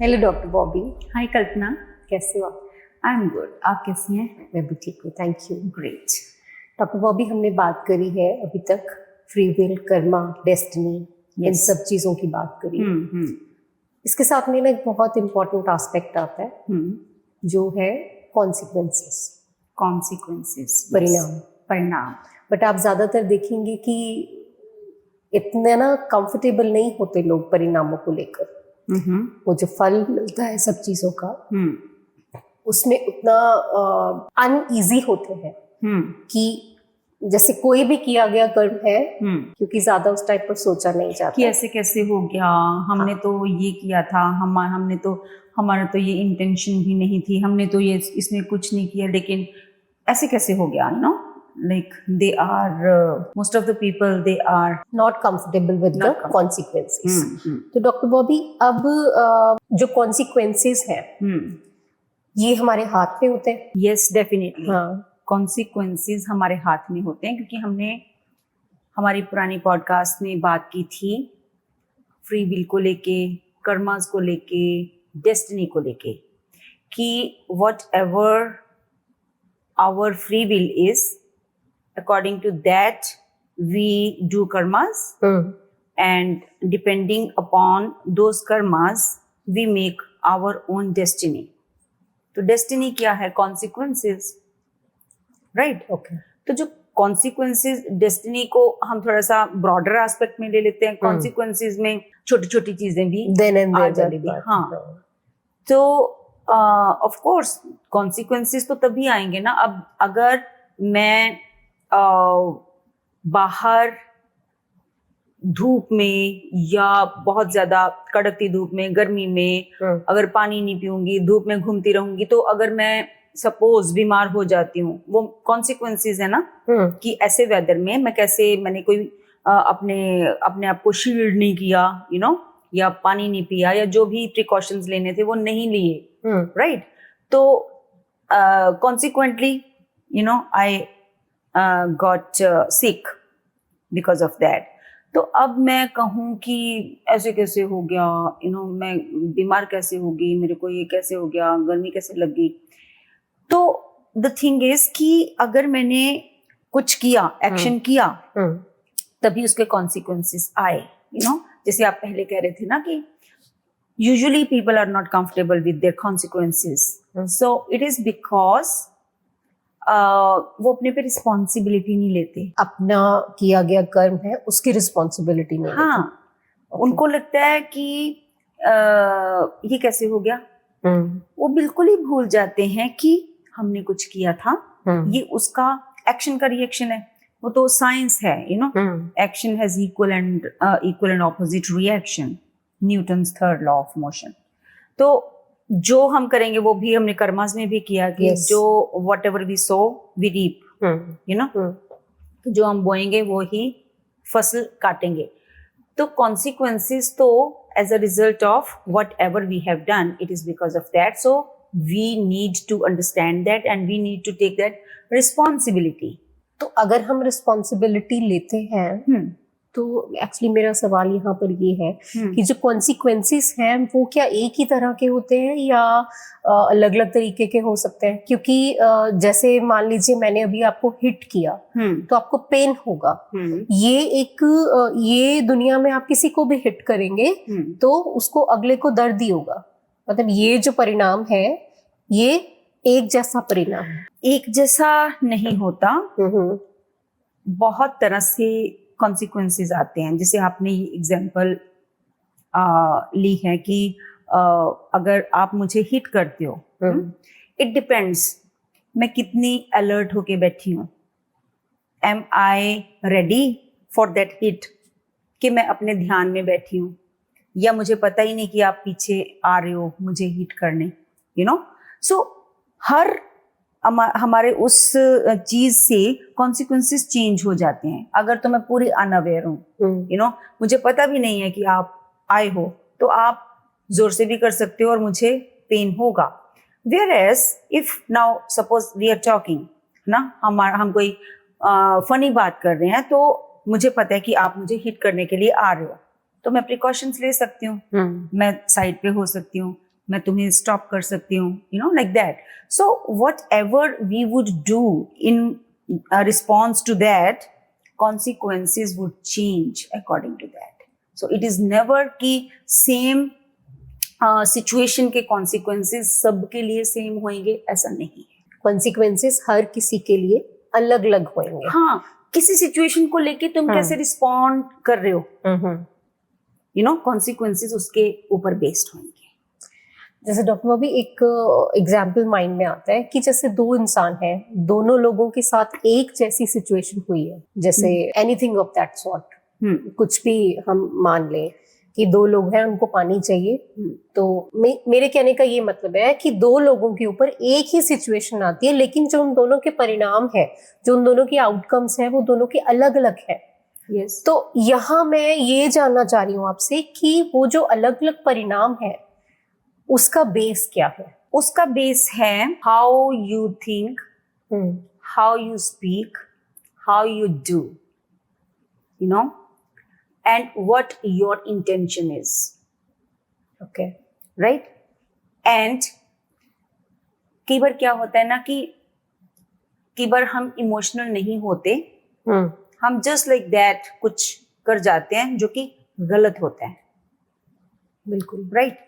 Hello doctor Bobby. Hi Kalpana, कैसे हो आप? I am good. आप कैसी हैं? मैं भी ठीक हूँ, thank you. Great. Doctor Bobby, हमने बात करी है अभी तक फ्री विल, कर्मा, डेस्टिनी, इन Yes. सब चीज़ों की बात करी है। हम्म इसके साथ में ना एक बहुत इम्पोर्टेंट एस्पेक्ट आता है जो है कॉन्सिक्वेंसेस, कॉन्सिक्वेंसेस, परिणाम। बट आप ज़्यादातर देखेंगे कि इतने ना कंफर्टेबल नहीं होते लोग परिणामों को लेकर। वो जो फल मिलता है सब चीज़ों का, उसमें उतना अनईजी होते हैं कि जैसे कोई भी किया गया कर्म है, क्योंकि ज्यादा उस टाइप पर सोचा नहीं जाता कि ऐसे कैसे हो गया, हमने तो ये किया था, हमारा तो ये इंटेंशन भी नहीं थी, हमने तो ये इसमें कुछ नहीं किया, लेकिन ऐसे कैसे हो गया, you know, like they are most of the people they are not comfortable with the consequences. तो डॉक्टर बॉबी, अब जो consequences हैं ये हमारे हाथ में होते हैं। Yes, definitely. consequences हमारे हाथ में होते हैं, क्योंकि हमने हमारी पुरानी पॉडकास्ट में बात की थी फ्री विल को लेके, कर्मास को लेके, डेस्टिनी को लेके, कि whatever our free will is, according to that we do karmas, and depending upon those karmas we make our own destiny. तो destiny क्या है? consequences, right? Okay. तो जो consequences, destiny को हम थोड़ा सा broader aspect में ले लेते हैं। consequences में छोटी छोटी चीजें भी आ जाती हैं। हाँ, तो of course consequences तो तभी आएंगे ना, अब अगर मैं बाहर धूप में या बहुत ज्यादा कड़कती धूप में, गर्मी में अगर पानी नहीं पीऊंगी, धूप में घूमती रहूंगी, तो अगर मैं सपोज बीमार हो जाती हूँ, वो कॉन्सिक्वेंसेस है ना, कि ऐसे वेदर में मैंने कोई अपने आप को शील्ड नहीं किया, यू नो, या पानी नहीं पिया, या जो भी प्रिकॉशंस लेने थे वो नहीं लिए, राइट? तो consequently you know I got sick because of that. तो अब मैं कहूँ कि ऐसे कैसे हो गया, यू नो, मैं बीमार कैसे हो गई, मेरे को ये कैसे हो गया, गर्मी कैसे लग गई। तो द थिंग इज कि अगर मैंने कुछ किया, एक्शन किया, तभी उसके कॉन्सिक्वेंसेस आए, यू नो। जैसे आप पहले कह रहे थे ना कि usually people are not comfortable with their consequences, so it is because वो अपने पे रिस्पॉन्सिबिलिटी नहीं लेते। अपना किया गया कर्म है उसकी रिस्पॉन्सिबिलिटी नहीं हाँ, लेते। उनको लगता है कि ये कैसे हो गया। वो बिल्कुल ही भूल जाते हैं कि हमने कुछ किया था, ये उसका एक्शन का रिएक्शन है। वो तो साइंस है, you no, action has equal and opposite reaction, Newton's third law of motion. तो जो हम करेंगे वो भी हमने कर्मास में भी किया कि जो whatever we sow we reap, you know, जो हम बोएंगे वो ही फसल काटेंगे। तो consequences तो as a result of whatever we have done, it is because of that, so we need to understand that and we need to take that responsibility. तो अगर हम रिस्पॉन्सिबिलिटी लेते हैं तो एक्चुअली मेरा सवाल यहाँ पर ये है कि जो कॉन्सिक्वेंसेस हैं वो क्या एक ही तरह के होते हैं या अलग अलग तरीके के हो सकते हैं? क्योंकि जैसे मान लीजिए मैंने अभी आपको हिट किया तो आपको पेन होगा। ये दुनिया में आप किसी को भी हिट करेंगे तो उसको अगले को दर्द ही होगा। मतलब ये जो परिणाम है ये एक जैसा परिणाम है? एक जैसा नहीं होता, बहुत तरह से कॉन्सिक्वेंसेस आते हैं। जैसे आपने ये एग्जांपल ली है कि अगर आप मुझे हिट करते हो, इट डिपेंड्स मैं कितनी अलर्ट होके बैठी हूँ। Am I ready for that hit, कि मैं अपने ध्यान में बैठी हूँ, या मुझे पता ही नहीं कि आप पीछे आ रहे हो मुझे हिट करने, यू नो। सो हर हमारे उस चीज से कॉन्सिक्वेंसेस चेंज हो जाते हैं। अगर तो मैं पूरी अनअवेयर हूँ, यू नो, मुझे पता भी नहीं है कि आप आए हो, तो आप जोर से भी कर सकते हो और मुझे पेन होगा। Whereas if now suppose we are talking ना, हम कोई फनी बात कर रहे हैं, तो मुझे पता है कि आप मुझे हिट करने के लिए आ रहे हो, तो मैं प्रिकॉशंस ले सकती हूँ, मैं साइड पे हो सकती हूँ, मैं तुम्हें स्टॉप कर सकती हूँ, you know, like that. So whatever we would do in response to that, consequences would change according to that. So it is never कि same situation के consequences सबके लिए same होंगे, ऐसा नहीं है. कॉन्सिक्वेंसेस हर किसी के लिए अलग अलग होंगे. हाँ, किसी सिचुएशन को लेके तुम कैसे रिस्पॉन्ड कर रहे हो, यू नो, कॉन्सिक्वेंसेस उसके ऊपर बेस्ड होंगे. जैसे डॉक्टर भाभी एक एग्जाम्पल माइंड में आता है कि जैसे दो इंसान हैं, दोनों लोगों के साथ एक जैसी सिचुएशन हुई है, जैसे एनीथिंग ऑफ दैट सॉर्ट, कुछ भी हम मान लें कि दो लोग हैं, उनको पानी चाहिए. तो मेरे कहने का ये मतलब है कि दो लोगों के ऊपर एक ही सिचुएशन आती है, लेकिन जो उन दोनों के परिणाम है, जो उन दोनों की आउटकम्स है, वो दोनों के अलग अलग है. Yes. तो यहाँ मैं ये जानना चाह रही हूँ आपसे कि वो जो अलग अलग परिणाम है, उसका बेस क्या है? उसका बेस है how you think, how you speak, how you do, you know, and what your intention is. Okay, right. And कई बार क्या होता है ना कि कई बार हम इमोशनल नहीं होते, हम जस्ट लाइक दैट कुछ कर जाते हैं जो कि गलत होता है. बिल्कुल राइट.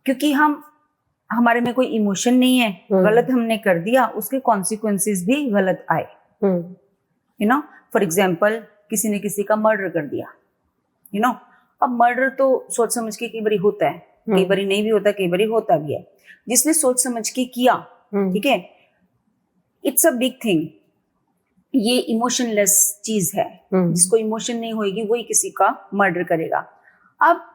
क्योंकि हमारे में कोई इमोशन नहीं है, गलत हमने कर दिया, उसके कॉन्सिक्वेंसेस भी गलत आए. यू नो, फॉर एग्जाम्पल किसी ने किसी का मर्डर कर दिया, यू नो. अब मर्डर तो सोच समझ के कई बार होता है, कई बार नहीं भी होता, कई बार होता भी है. जिसने सोच समझ के किया, ठीक है, इट्स अ बिग थिंग. ये इमोशनलेस चीज है. जिसको इमोशन नहीं होगी वही किसी का मर्डर करेगा. अब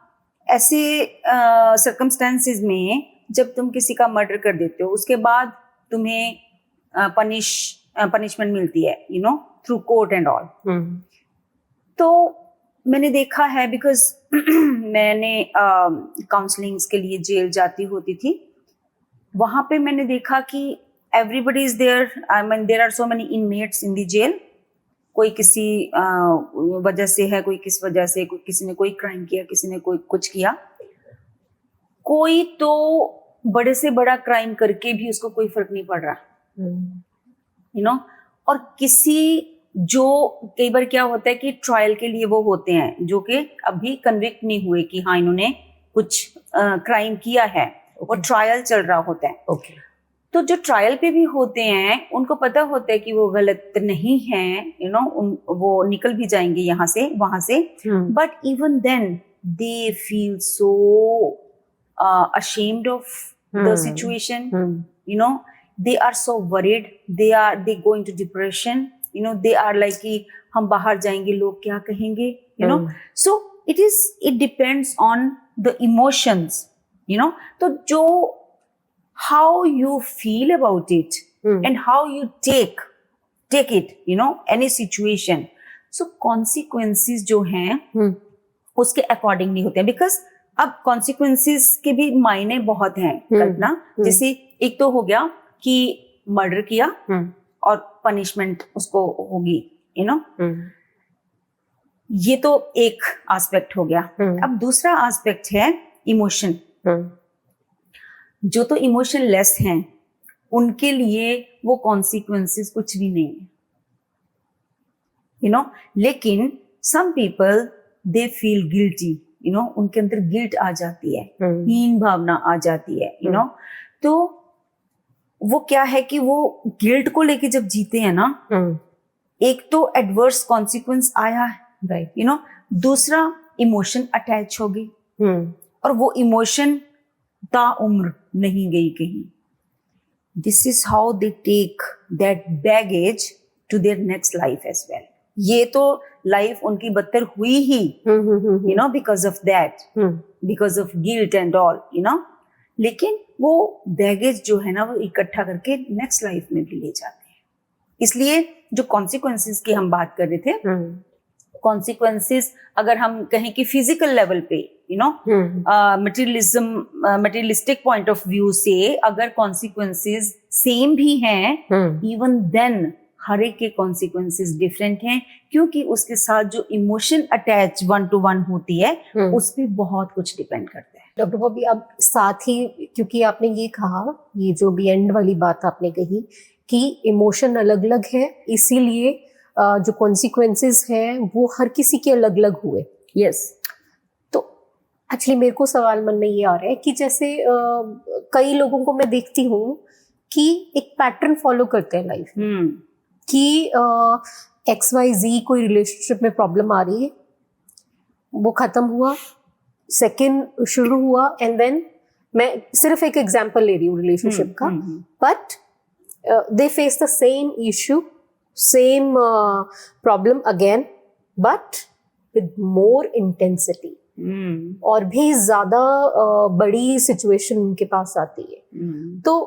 ऐसे सर्कमस्टेंसेस में जब तुम किसी का मर्डर कर देते हो, उसके बाद तुम्हें पनिशमेंट मिलती है, you no, through court and all. तो मैंने देखा है, बिकॉज मैंने काउंसलिंग्स के लिए जेल जाती होती थी, वहां पे मैंने देखा कि everybody is there. I mean there are so many inmates in the jail. कोई किसी वजह से है, कोई किस वजह से, किसी ने कोई क्राइम किया, किसी ने कोई कुछ किया. कोई तो बड़े से बड़ा क्राइम करके भी उसको कोई फर्क नहीं पड़ रहा, यू नो. और किसी जो कई बार क्या होता है कि ट्रायल के लिए वो होते हैं जो कि अभी कन्विक्ट नहीं हुए कि हाँ इन्होंने कुछ क्राइम किया है, और ट्रायल चल रहा होता है. ओके. तो जो ट्रायल पे भी होते हैं उनको पता होता है कि वो गलत नहीं है, यू नो, वो निकल भी जाएंगे यहाँ से वहां से. But even then they feel so ashamed of the situation, you know. They are so worried, they go into depression, you know. They are like कि हम बाहर जाएंगे लोग क्या कहेंगे, you know. So it depends on the emotions, you know. तो जो how you feel about it and how you take it, you know, any situation. So consequences जो हैं उसके अकॉर्डिंग नहीं होते हैं, बिकॉज अब कॉन्सिक्वेंसेस के भी मायने बहुत हैं. कल्पना, जैसे एक तो हो गया कि मर्डर किया और पनिशमेंट उसको होगी, यू नो. ये तो एक एस्पेक्ट हो गया. अब दूसरा एस्पेक्ट है इमोशन. जो तो इमोशन लेस हैं उनके लिए वो कॉन्सिक्वेंसेस कुछ भी नहीं है, यू नो. लेकिन some people they feel guilty, you know. उनके अंदर गिल्ट आ जाती है, हीन भावना आ जाती है, यू नो. तो वो क्या है कि वो गिल्ट को लेके जब जीते हैं ना, एक तो एडवर्स कॉन्सिक्वेंस आया है, राइट, यू नो. दूसरा इमोशन अटैच होगी, और वो इमोशन ताउम्र नहीं गई कहीं. This is how they take that baggage to their next life as well. ये तो लाइफ उनकी बदतर हुई ही, you know, because of that, because of guilt and all, you know. लेकिन वो बैगेज जो है ना वो इकट्ठा करके नेक्स्ट लाइफ में भी ले जाते हैं. इसलिए जो कॉन्सिक्वेंसेस की हम बात कर रहे थे, कॉन्सिक्वेंसेस अगर हम कहें कि फिजिकल लेवल पे, you know, materialistic point of view से अगर कॉन्सिक्वेंसेस सेम भी हैं, इवन देन हर एक के कॉन्सिक्वेंसेस डिफरेंट हैं, क्योंकि उसके साथ जो इमोशन अटैच 1 to 1 होती है उस पे बहुत कुछ डिपेंड करता है. डॉक्टर बॉबी, अब साथ ही क्योंकि आपने ये कहा, ये जो भी एंड वाली बात आपने कही कि इमोशन अलग अलग है, इसीलिए जो कॉन्सिक्वेंसेस हैं वो हर किसी के अलग अलग हुए। यस। तो एक्चुअली मेरे को सवाल मन में ये आ रहा है कि जैसे कई लोगों को मैं देखती हूँ कि एक पैटर्न फॉलो करते हैं लाइफ में कि XYZ कोई रिलेशनशिप में प्रॉब्लम आ रही है, वो खत्म हुआ, सेकंड शुरू हुआ, एंड देन मैं सिर्फ एक एग्जांपल ले रही हूँ रिलेशनशिप का, but they face the same issue, same problem again, but with more intensity, और भी ज्यादा बड़ी सिचुएशन उनके पास आती है। तो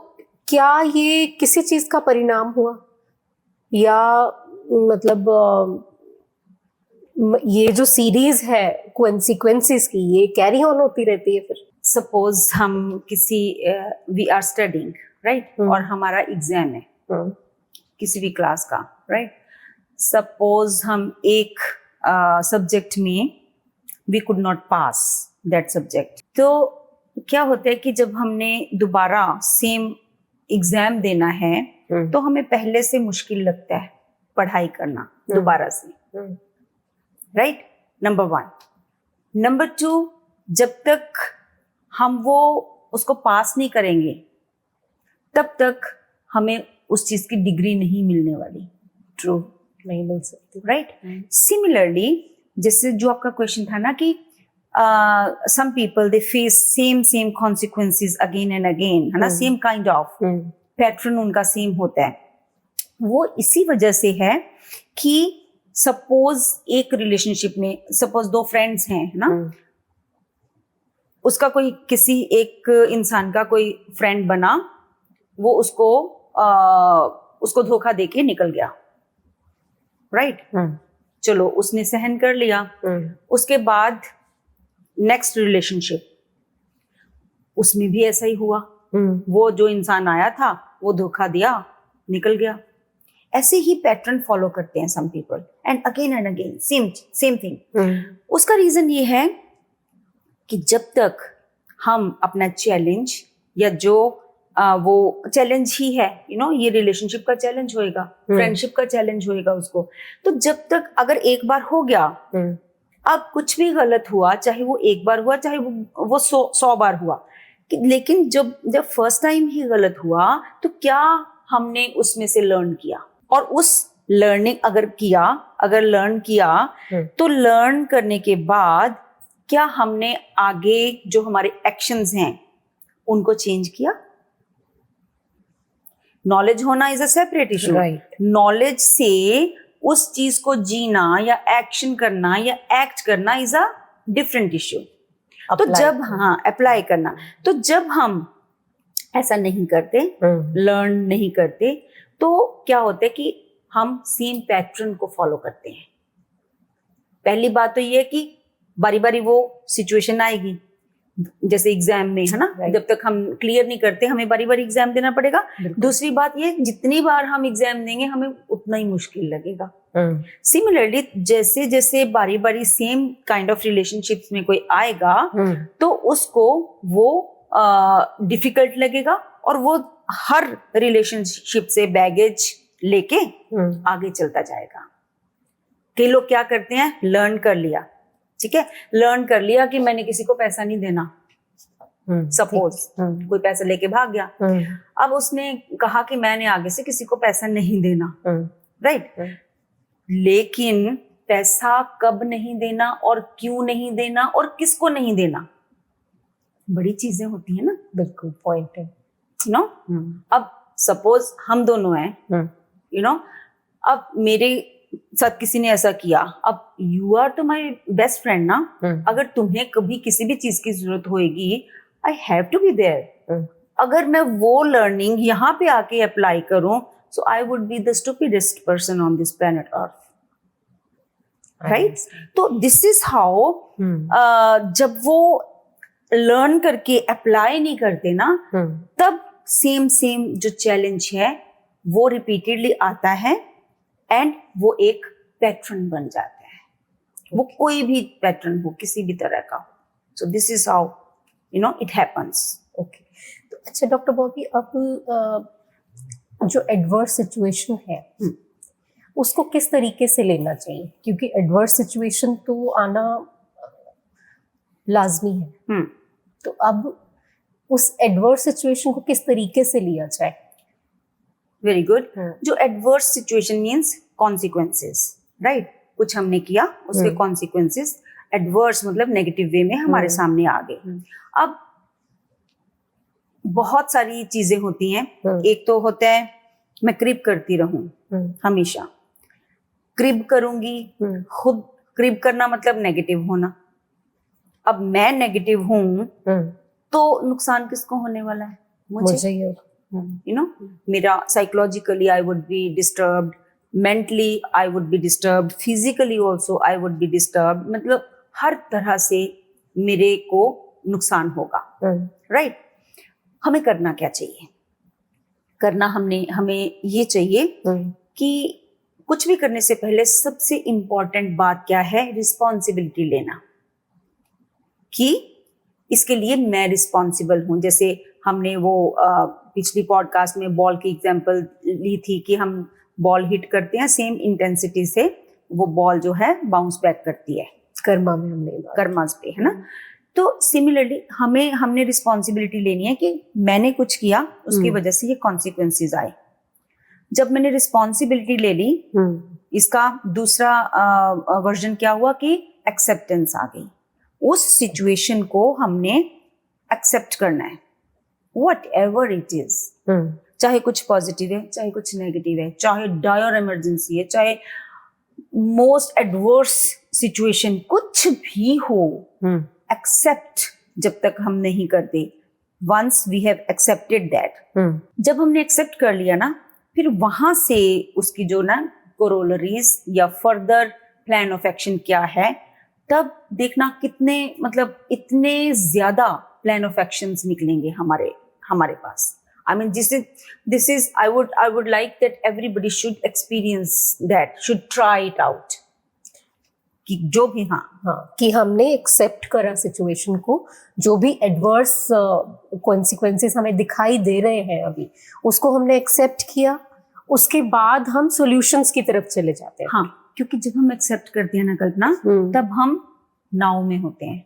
क्या ये किसी चीज का परिणाम हुआ, या मतलब ये जो सीरीज है कॉन्सिक्वेंसेस की, ये कैरी ऑन होती रहती है फिर? सपोज हम किसी वी आर स्टडिंग, राइट, और हमारा एग्जाम है किसी भी क्लास का, राइट। सपोज हम एक सब्जेक्ट में we could not pass that subject, तो क्या होता है कि जब हमने दोबारा सेम एग्जाम देना है तो हमें पहले से मुश्किल लगता है पढ़ाई करना दोबारा से, राइट, नंबर 1। नंबर 2, जब तक हम वो उसको पास नहीं करेंगे तब तक हमें उस चीज की डिग्री नहीं मिलने वाली। ट्रू, नहीं मिल सकती, राइट। सिमिलरली, जैसे जो आपका क्वेश्चन था ना कि some people they face same consequences again and again, है ना, सेम काइंड ऑफ पैटर्न उनका सेम होता है। वो इसी वजह से है कि सपोज एक रिलेशनशिप में सपोज 2 फ्रेंड्स हैं, है ना, उसका कोई किसी एक इंसान का कोई फ्रेंड बना, वो उसको धोखा देके निकल गया, राइट। चलो, उसने सहन कर लिया। उसके बाद नेक्स्ट रिलेशनशिप, उसमें भी ऐसा ही हुआ। वो जो इंसान आया था वो धोखा दिया, निकल गया। ऐसे ही पैटर्न फॉलो करते हैं some people, and again same thing. उसका रीजन ये है कि जब तक हम अपना चैलेंज, या जो वो चैलेंज ही है, ये रिलेशनशिप का चैलेंज होएगा, फ्रेंडशिप का चैलेंज होएगा उसको, तो जब तक अगर एक बार हो गया, अब कुछ भी गलत हुआ, चाहे वो एक बार हुआ, चाहे वो 100 बार हुआ, लेकिन जब फर्स्ट टाइम ही गलत हुआ तो क्या हमने उसमें से लर्न किया, और उस लर्निंग अगर लर्न किया तो लर्न करने के बाद क्या हमने आगे जो हमारे एक्शंस हैं उनको चेंज किया? नॉलेज होना is a separate issue, right. Knowledge से उस चीज को जीना या एक्शन करना या एक्ट करना इज अ डिफरेंट इशू। तो जब अप्लाई करना, तो जब हम ऐसा नहीं करते, लर्न नहीं करते, तो क्या होता है कि हम सेम पैटर्न को फॉलो करते हैं। पहली बात तो ये है कि बारी बारी वो सिचुएशन आएगी, जैसे एग्जाम में, है ना, जब तक हम क्लियर नहीं करते हमें बारी बारी एग्जाम देना पड़ेगा। दूसरी बात ये, जितनी बार हम एग्जाम देंगे हमें उतना ही मुश्किल लगेगा। सिमिलरली, जैसे जैसे बारी बारी सेम काइंड ऑफ रिलेशनशिप्स में कोई आएगा तो उसको वो डिफिकल्ट लगेगा, और वो हर रिलेशनशिप से बैगेज लेके आगे चलता जाएगा। कई लोग क्या करते हैं, लर्न कर लिया, ठीक है, लर्न कर लिया कि मैंने किसी को पैसा नहीं देना, सपोज कोई पैसा लेके भाग गया, अब उसने कहा कि मैंने आगे से किसी को पैसा नहीं देना, राइट। लेकिन पैसा कब नहीं देना और क्यों नहीं देना और किसको नहीं देना, बड़ी चीजें होती है ना। बिल्कुल, पॉइंट है, अब सपोज हम दोनों हैं, अब मेरे साथ किसी ने ऐसा किया, अब यू आर तो माई बेस्ट फ्रेंड ना, अगर तुम्हें कभी किसी भी चीज की जरूरत होएगी, I have to be there. अगर मैं वो लर्निंग यहाँ पे आके अप्लाई करूं, so I would be the stupidest person on this planet earth, right. तो दिस इज हाउ, जब वो लर्न करके अप्लाई नहीं करते ना, तब सेम जो चैलेंज है वो रिपीटेडली आता है, एंड वो एक पैटर्न बन जाता है, वो कोई भी पैटर्न हो, किसी भी तरह का। सो this is how you know it happens. Okay, तो अच्छा डॉक्टर बॉबी, अब जो एडवर्स सिचुएशन है उसको किस तरीके से लेना चाहिए, क्योंकि एडवर्स सिचुएशन तो आना लाजमी है. तो अब उस एडवर्स सिचुएशन को किस तरीके से लिया जाए? Very good. जो adverse situation means consequences, right? कुछ हमने किया, उसके कॉन्सिक्वेंसेस एडवर्स मतलब नेगेटिव वे में हमारे सामने आ गए. अब बहुत सारी चीजें होती हैं. एक तो होता है मैं क्रिब करती रहूं, हमेशा क्रिब करूंगी. खुद क्रिब करना मतलब नेगेटिव होना. अब मैं नेगेटिव हूं तो नुकसान किसको होने वाला है? मुझे. यू नो, मेरा psychologically I would B disturbed, mentally I would B disturbed, physically also I would B disturbed. मतलब हर तरह से मेरे को नुकसान होगा, राइट? हमें करना क्या चाहिए? करना हमें ये चाहिए कि कुछ भी करने से पहले सबसे इम्पोर्टेंट बात क्या है? रिस्पॉन्सिबिलिटी लेना, कि इसके लिए मैं रिस्पॉन्सिबल हूं. जैसे हमने वो पिछली पॉडकास्ट में बॉल की एग्जांपल ली थी कि हम बॉल हिट करते हैं, सेम इंटेंसिटी से वो बॉल जो है बाउंस बैक करती है. कर्मा में हमने कर्मास पे, है ना? तो सिमिलरली हमने रिस्पॉन्सिबिलिटी लेनी है कि मैंने कुछ किया, उसकी वजह से ये कॉन्सिक्वेंसेस आए. जब मैंने रिस्पॉन्सिबिलिटी ले ली, इसका दूसरा वर्जन क्या हुआ कि एक्सेप्टेंस आ गई. उस सिचुएशन को हमने एक्सेप्ट करना है, व्हाटएवर इट इज. चाहे कुछ पॉजिटिव है, चाहे कुछ नेगेटिव है, चाहे डायर इमरजेंसी है, चाहे मोस्ट एडवर्स सिचुएशन, कुछ भी हो, एक्सेप्ट जब तक हम नहीं करते. Once we have accepted that, जब हमने एक्सेप्ट कर लिया ना, फिर वहां से उसकी जो ना कोरोलरीज या फर्दर प्लान ऑफ एक्शन क्या है, तब देखना कितने मतलब इतने ज्यादा प्लान ऑफ एक्शंस निकलेंगे हमारे पास. I mean, this is I would like that everybody should experience that, should try it out. कि जो भी कि हमने एक्सेप्ट करा सिचुएशन को, जो भी एडवर्स कॉन्सिक्वेंसेस हमें दिखाई दे रहे हैं अभी, उसको हमने एक्सेप्ट किया. उसके बाद हम सॉल्यूशंस की तरफ चले जाते हैं. हाँ, क्योंकि जब हम एक्सेप्ट करते हैं ना कल्पना, तब हम नाव में होते हैं,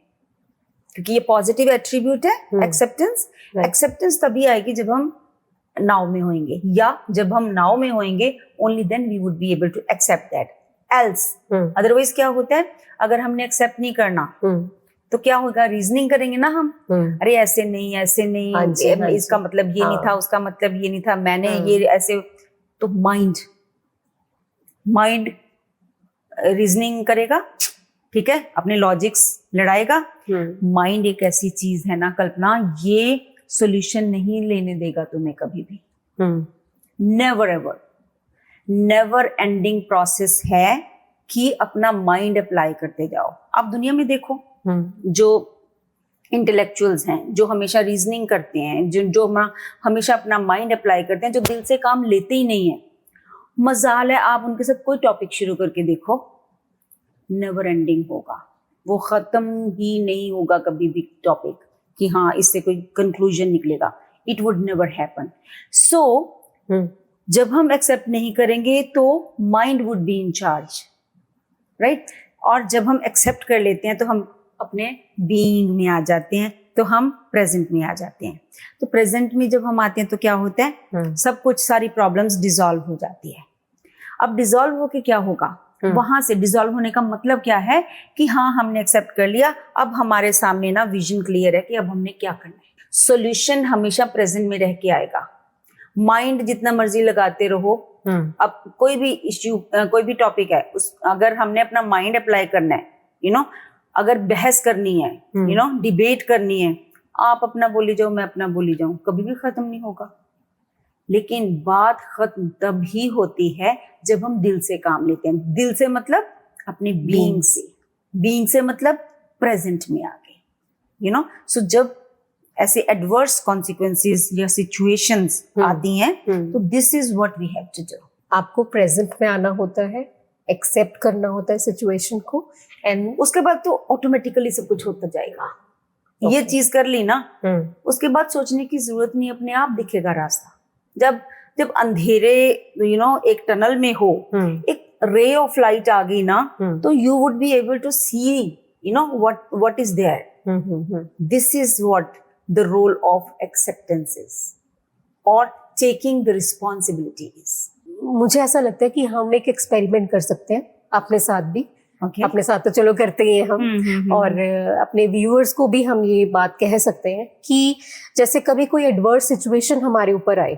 क्योंकि ये पॉजिटिव एट्रीब्यूट है एक्सेप्टेंस. एक्सेप्टेंस तभी आएगी जब हम नाव में होंगे, या जब हम नाव में होंगे only then we would be able to accept that. Else otherwise क्या होता है, अगर हमने एक्सेप्ट नहीं करना तो क्या होगा? रीजनिंग करेंगे ना हम, अरे ऐसे नहीं, ऐसे नहीं, इसका मतलब ये नहीं था, उसका मतलब ये नहीं था, मैंने ये ऐसे. तो माइंड रीजनिंग करेगा, ठीक है, अपने लॉजिक्स लड़ाएगा. माइंड एक ऐसी चीज है ना कल्पना, ये सॉल्यूशन नहीं लेने देगा तुम्हें कभी भी. Never ever, never ending process है कि अपना माइंड अप्लाई करते जाओ. आप दुनिया में देखो, जो इंटेलेक्चुअल्स हैं, जो हमेशा रीजनिंग करते हैं, जो हमेशा अपना माइंड अप्लाई करते हैं, जो दिल से काम लेते ही नहीं है, मजाल है आप उनके साथ कोई टॉपिक शुरू करके देखो, नेवर एंडिंग होगा, वो खत्म ही नहीं होगा कभी भी टॉपिक कि हाँ इससे कोई कंक्लूजन निकलेगा. It would never happen. So जब हम एक्सेप्ट नहीं करेंगे तो mind would be in charge, right? और जब हम एक्सेप्ट कर लेते हैं तो हम अपने बीइंग में आ जाते हैं, तो हम प्रेजेंट में आ जाते हैं. तो प्रेजेंट में जब हम आते हैं तो क्या होता है, सब कुछ सारी प्रॉब्लम्स डिसॉल्व हो जाती है. अब डिसॉल्व होके क्या होगा, वहां से डिसॉल्व होने का मतलब क्या है कि हाँ हमने एक्सेप्ट कर लिया, अब हमारे सामने ना विजन क्लियर है कि अब हमने क्या करना है. सॉल्यूशन हमेशा प्रेजेंट में रह के आएगा. माइंड जितना मर्जी लगाते रहो, अब कोई भी इश्यू, कोई भी टॉपिक है, अगर हमने अपना माइंड अप्लाई करना है, यू नो, अगर बहस करनी है, यू नो, डिबेट करनी है, आप अपना बोली जाओ, मैं अपना बोली जाऊं, कभी भी खत्म नहीं होगा. लेकिन बात खत्म तभी होती है जब हम दिल से काम लेते हैं. दिल से मतलब अपने बीइंग से, बीइंग से मतलब प्रेजेंट में आ गए, यू नो. सो जब ऐसे एडवर्स कॉन्सिक्वेंसेस या सिचुएशंस आती हैं, तो this is what we have to do. आपको प्रेजेंट में आना होता है, एक्सेप्ट करना होता है सिचुएशन को, एंड उसके बाद तो ऑटोमेटिकली सब कुछ होता जाएगा. ये चीज कर ली ना, उसके बाद सोचने की जरूरत नहीं, अपने आप दिखेगा रास्ता। जब अंधेरे एक टनल में हो, एक रे ऑफ लाइट आ गई ना, तो you would be able to see what is there. This is what the role of acceptance is, or taking the responsibility is. मुझे ऐसा लगता है कि हम एक एक्सपेरिमेंट कर सकते हैं अपने साथ भी। Okay. अपने साथ तो चलो करते ही हैं हम, और अपने व्यूअर्स को भी हम ये बात कह सकते हैं कि जैसे कभी कोई एडवर्स सिचुएशन हमारे ऊपर आए,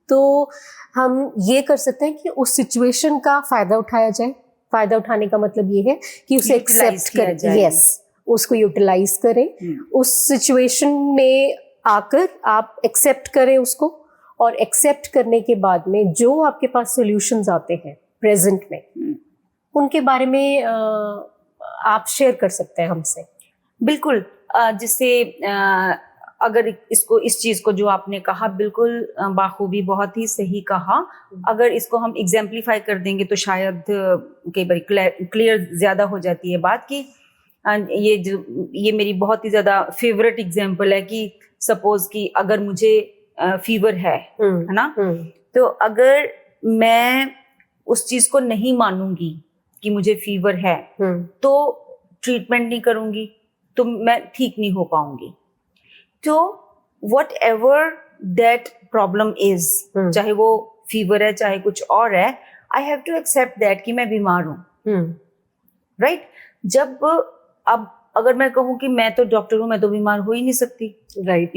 तो हम ये कर सकते हैं कि उस सिचुएशन का फायदा उठाया जाए। फायदा उठाने का मतलब ये है कि उसे एक्सेप्ट करें, यस, उसको यूटिलाइज करें। उस सिचुएशन में आकर आप एक्सेप्ट करें उसको, और एक्सेप्ट करने के बाद में जो आपके पास सॉल्यूशंस आते हैं प्रेजेंट में, उनके बारे में आप शेयर कर सकते हैं हमसे। बिल्कुल। जिससे अगर इस चीज को जो आपने कहा, बिल्कुल बाखूबी, बहुत ही सही कहा। अगर इसको हम एग्जाम्पलीफाई कर देंगे तो शायद कई बार क्लियर ज्यादा हो जाती है बात की। ये मेरी बहुत ही ज्यादा फेवरेट एग्जाम्पल है कि सपोज कि अगर मुझे फीवर है ना, तो अगर मैं उस चीज को नहीं मानूंगी कि मुझे फीवर है, तो ट्रीटमेंट नहीं करूंगी तो मैं ठीक नहीं हो पाऊंगी। तो whatever that problem is, चाहे वो फीवर है चाहे कुछ और है, I have to accept that कि मैं बीमार हूं, राइट? जब अब अगर मैं कहूं कि मैं तो डॉक्टर हूं, मैं तो बीमार हो ही नहीं सकती, राइट?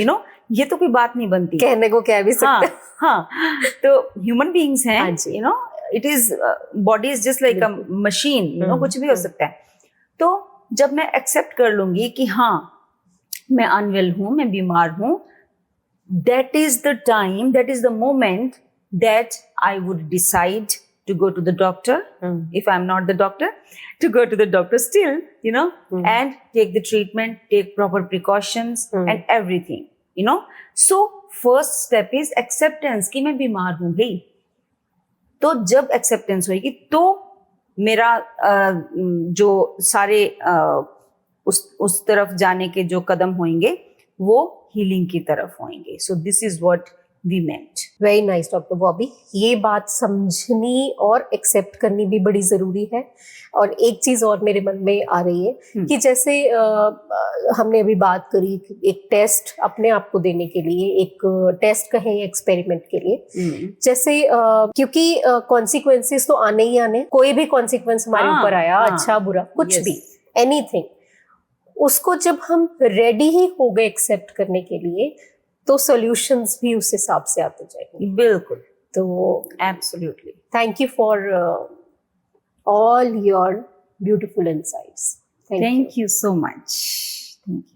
ये तो कोई बात नहीं बनती, कहने को कह भी सकते। हाँ, तो ह्यूमन बीइंग्स हैं, it is body is just like a machine, कुछ भी हो सकता है। तो जब मैं एक्सेप्ट कर लूंगी कि हाँ मैं अनवेल हूं, मैं बीमार हूं, that is the time, that is the moment that I would decide to go to the doctor, if I'm not the doctor, to go to the doctor still, and take the treatment, take proper precautions and everything, So first step is acceptance कि मैं बीमार हूं भाई। तो जब acceptance होगी तो मेरा जो सारे उस तरफ जाने के जो कदम होंगे वो हीलिंग की तरफ होंगे। So this is what we meant. Very nice doctor Bobby. ये बात समझनी और एक्सेप्ट करनी भी बड़ी जरूरी है। और एक चीज और मेरे मन में आ रही है कि जैसे हमने अभी बात करी एक टेस्ट अपने आप को देने के लिए, एक टेस्ट कहें एक्सपेरिमेंट के लिए, जैसे क्योंकि कॉन्सिक्वेंसेस तो आने ही आने, कोई भी कॉन्सिक्वेंस हमारे ऊपर आया, अच्छा बुरा कुछ भी, एनीथिंग, उसको जब हम रेडी ही हो गए एक्सेप्ट करने के लिए, तो सॉल्यूशंस भी उस हिसाब से आते जाएंगे। बिल्कुल। तो absolutely thank you for all your beautiful insights. Thank you so much. Thank you.